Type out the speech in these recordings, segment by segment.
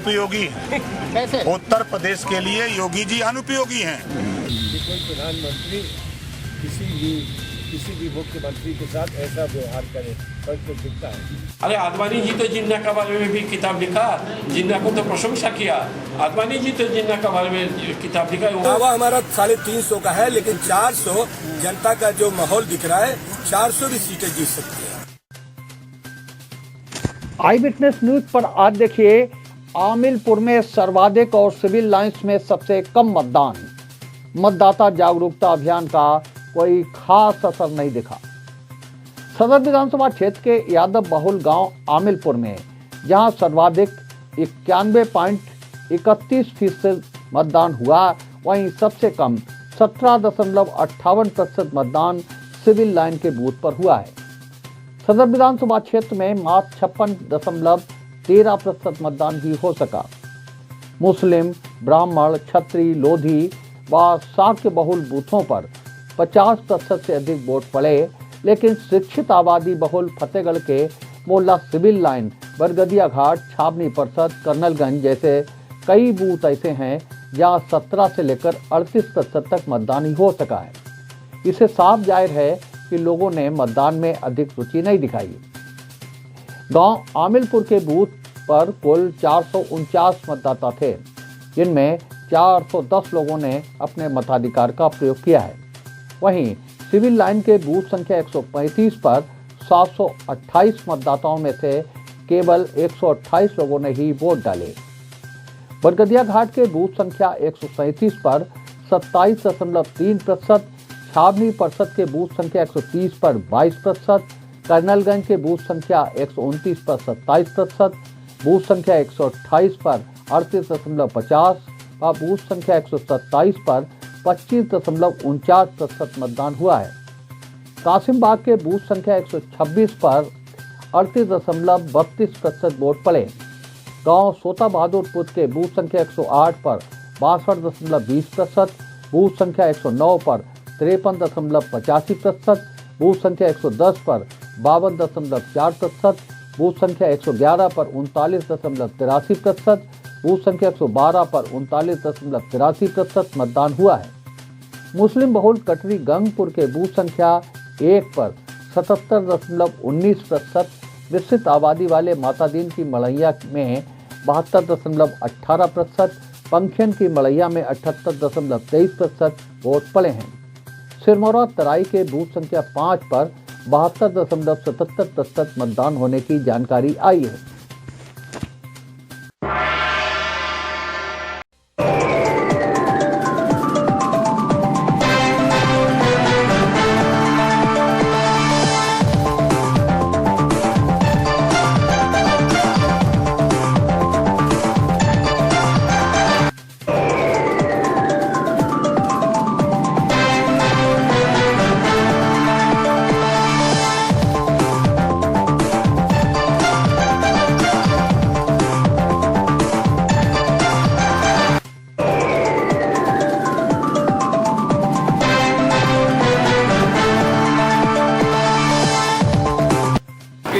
अनुपयोगी हैं। कैसे? उत्तर प्रदेश के लिए योगी जी अनुपयोगी हैं। कोई प्रधानमंत्री किसी भी मुख्यमंत्री के साथ ऐसा व्यवहार करे तो दिखता है। अरे आडवाणी जी तो जिन्ना के बारे में भी किताब लिखा, जिन्ना को तो प्रशंसा किया। आडवाणी जी तो जिन्ना के बारे में किताब लिखा। दावा हमारा 350 का है, लेकिन 400 जनता का जो माहौल दिख रहा है, 400 भी सीटें जीत सकती है। आई विटनेस न्यूज पर आज देखिए, आमिलपुर में सर्वाधिक और सिविल लाइंस में सबसे कम मतदान। मतदाता जागरूकता अभियान का कोई खास असर नहीं दिखा। सदर विधानसभा क्षेत्र के यादव बहुल गांव आमिलपुर में जहां सर्वाधिक 91.31% मतदान हुआ, वहीं सबसे कम 17.58% मतदान सिविल लाइन के बूथ पर हुआ है। सदर विधानसभा क्षेत्र में मात्र 56.13% मतदान ही हो सका। मुस्लिम, ब्राह्मण, क्षत्रिय, लोधी व शाक्य बहुल बूथों पर 50% से अधिक वोट पड़े, लेकिन शिक्षित आबादी बहुल फतेहगढ़ के मोहल्ला सिविल लाइन, बरगदिया घाट, छावनी परिषद, कर्नलगंज जैसे कई बूथ ऐसे हैं जहां 17 से लेकर 38% तक मतदान ही हो सका है। इससे साफ जाहिर है कि लोगों ने मतदान में अधिक रुचि नहीं दिखाई। गांव आमिलपुर के बूथ पर कुल 449 मतदाता थे, जिनमें 410 लोगों ने अपने मताधिकार का प्रयोग किया है। वहीं सिविल लाइन के बूथ संख्या 135 पर 728 मतदाताओं में से केवल 128 लोगों ने ही वोट डाले। बरगदिया घाट के बूथ संख्या 137 पर 27.3%, छावनी परिषद के बूथ संख्या 130 पर 22%, कर्नलगंज के बूथ संख्या 129 पर 27%, बूथ संख्या 128 पर 38.50 व बूथ संख्या 127 पर 25.49% मतदान हुआ है। कासिमबाग के बूथ संख्या 126 पर 38.32% वोट पड़े। गांव सोता बहादुरपुर के बूथ संख्या 108 पर 62.20%, बूथ संख्या 109 पर 53.85%, बूथ संख्या 110 पर 52.4%, बूथ संख्या 111 पर 39.83%, बूथ संख्या 112 पर 39.83% मतदान हुआ है। मुस्लिम बहुल कटरी गंगपुर के बूथ संख्या 1 पर 77.19%, विस्तृत आबादी वाले मातादीन की मलैया में 72.18%, पंखियन की मलैया में 78.23% वोट पड़े हैं। सिरमौरा तराई के बूथ संख्या 5 पर 72.77% मतदान होने की जानकारी आई है।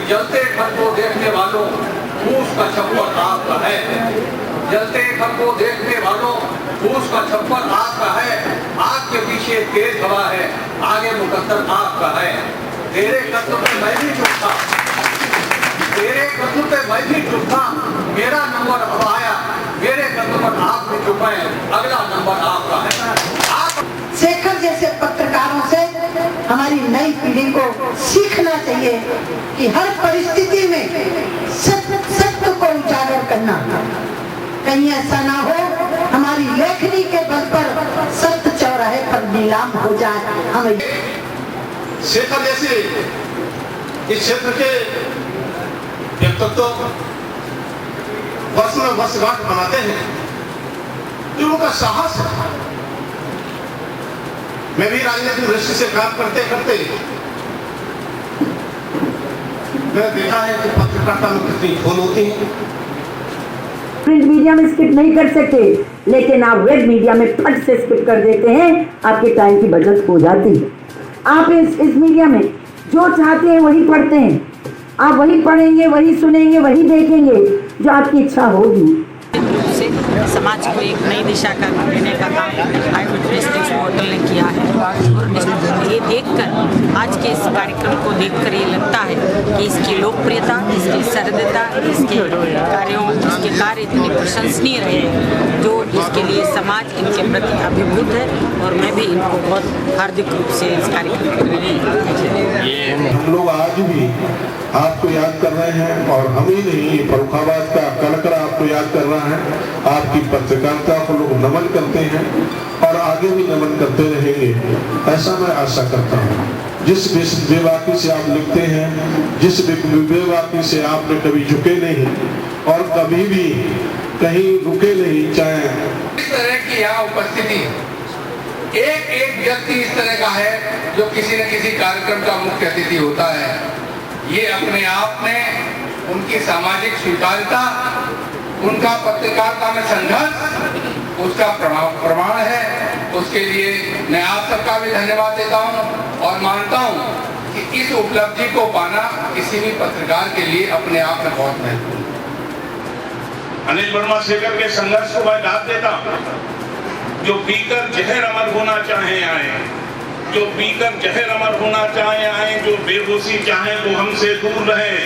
जलते घर को देखने वालों, फूस का छप्पर आपका है। जलते घर को देखने वालों, फूस का छप्पर आपका है। आग के पीछे तेज हवा है, आगे मुकद्दर आपका है। तेरे कत्ल पे मैं भी चुप था, तेरे कत्ल पे मैं भी चुप था। मेरा नंबर अब आया, मेरे कत्ल पर आप भी चुप है, अगला नंबर आपका है। शेखर जैसे पत्रकारों से हमारी नई पीढ़ी को सीखना चाहिए कि हर परिस्थिति में सत्य को उजागर करना। कहीं ऐसा ना हो हमारी लेखनी के बल पर सत्य चौराहे पर नीलाम हो जाए। हमें शेखर जैसे इस क्षेत्र के व्यक्तित्व वर्ष में वर्षगांठ मनाते हैं, जो उनका साहस है। मैं भी राजनीतिक दृष्टि से काम करते करते मैंने देखा है कि पत्रकारिता में कितनी भूल होती है। प्रिंट मीडिया में स्किप नहीं कर सकते, लेकिन आप वेब मीडिया में फट से स्किप कर देते हैं, आपके टाइम की बचत हो जाती है। आप इस मीडिया में जो चाहते हैं वही पढ़ते हैं, आप वही पढ़ेंगे, वही सुनेंगे, वही देखेंगे जो आपकी इच्छा होगी। समाज को एक नई दिशा का देने का काम आई विटनेस न्यूज़ पोर्टल ने किया है। और ये देखकर आज के इस कार्यक्रम को देखकर ये लगता है कि इसकी लोकप्रियता, इसकी सहृदयता, इसके कार्यों, इसके कार्य इतने प्रशंसनीय रहे जो इसके लिए समाज इनके प्रति अभिभूत है। और मैं भी इनको बहुत हार्दिक रूप से इस कार्यक्रम के हम लोग आज भी आपको याद कर रहे हैं, और हम ही नहीं, फर्रुखाबाद का कलकरा आपको याद कर रहा है। आपकी पत्रकारिता को लोग नमन करते हैं और आगे भी नमन करते रहेंगे, ऐसा मैं आशा करता हूँ। जिस बेबाकी से आप लिखते हैं, जिस बेबाकी से आपने कभी झुके नहीं और कभी भी कहीं रुके नहीं, चाहे इस तरह की यहाँ उपस्थिति एक व्यक्ति इस तरह का है जो किसी न किसी कार्यक्रम का मुख्य अतिथि होता है। ये अपने आप में उनकी सामाजिक स्वीकार्यता, उनका पत्रकारिता में संघर्ष, उसका प्रमाण है। उसके लिए मैं आप सबका भी धन्यवाद देता हूँ और मानता हूँ कि इस उपलब्धि को पाना किसी भी पत्रकार के लिए अपने आप में बहुत महत्वपूर्ण है। अनिल वर्मा शेखर के संघर्ष को मैं दाद देता हूँ। जो पीकर जहर अमर होना चाहे आए, जो पीकर जहर अमर होना चाहे आए, जो बेहोशी चाहे वो हमसे दूर रहे,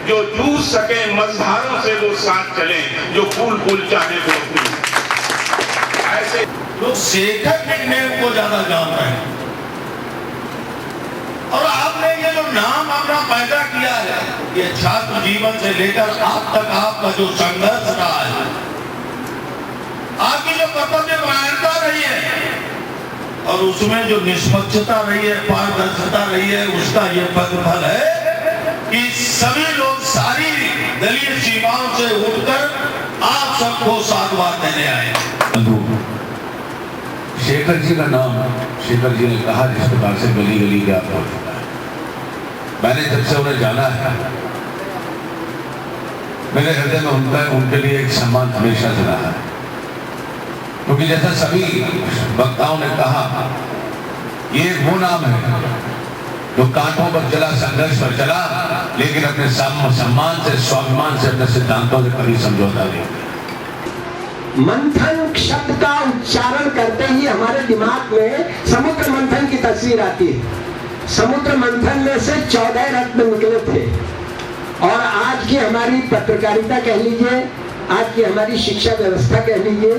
जो जूझ सके मझधारों से वो साथ चले, जो फूल फूल चाहे वो अपनी। ऐसे लोग शेखर निकनेम को ज्यादा जान रहे हैं, और आपने ये जो नाम अपना पैदा किया है, ये छात्र जीवन से लेकर आज तक आपका जो संघर्ष रहा है, आपकी जो कर्तव्य परायणता रही है और उसमें जो निष्पक्षता रही है, पारदर्शिता रही है, उसका ये प्रतिफल है कि सभी लोग सारी दलीय सीमाओं से उठकर आप सबको साधुवाद देने आए। शेखर जी का नाम शेखर जी ने कहा जिस प्रकार से गली गली क्या पहुंच चुका है। मैंने जब से उन्हें जाना है, मेरे हृदय में उनके लिए एक सम्मान हमेशा से रहा है, क्योंकि जैसा सभी वक्ताओं ने कहा, ये वो नाम है जो कांटों पर चला, संघर्ष पर चला, लेकिन अपने सम्मान से, स्वाभिमान से, अपने सिद्धांतों से कभी समझौता नहीं किया। मंथन शब्द का उच्चारण करते ही हमारे दिमाग में समुद्र मंथन की तस्वीर आती है। समुद्र मंथन में से 14 रत्न निकले थे, और आज की हमारी पत्रकारिता कह लीजिए, आज की हमारी शिक्षा व्यवस्था कह लीजिए,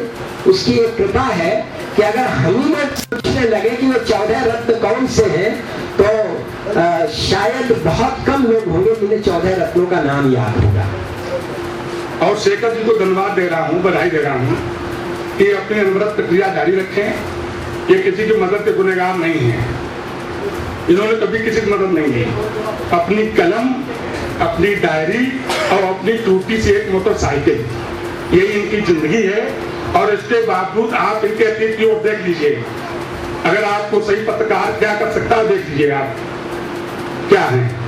उसकी एक कृपा है कि अगर हम ही में पूछने लगे कि वो 14 रत्न कौन से हैं, तो शायद बहुत कम लोग होंगे जिन्हें 14 रत्नों का नाम याद होगा। और शेखर जी को धन्यवाद दे रहा हूँ, बधाई दे रहा हूँ कि अपनी अनवरत प्रक्रिया जारी रखें। ये किसी की मदद के गुनहगार नहीं है, इन्होंने कभी किसी की मदद नहीं ली। अपनी कलम, अपनी डायरी और अपनी टूटी सी एक मोटरसाइकिल, यही इनकी जिंदगी है। और इसके बावजूद आप इनके अतीत की ओर देख लीजिए। अगर आपको सही पत्रकार क्या कर सकता है, देख लीजिए आप क्या है।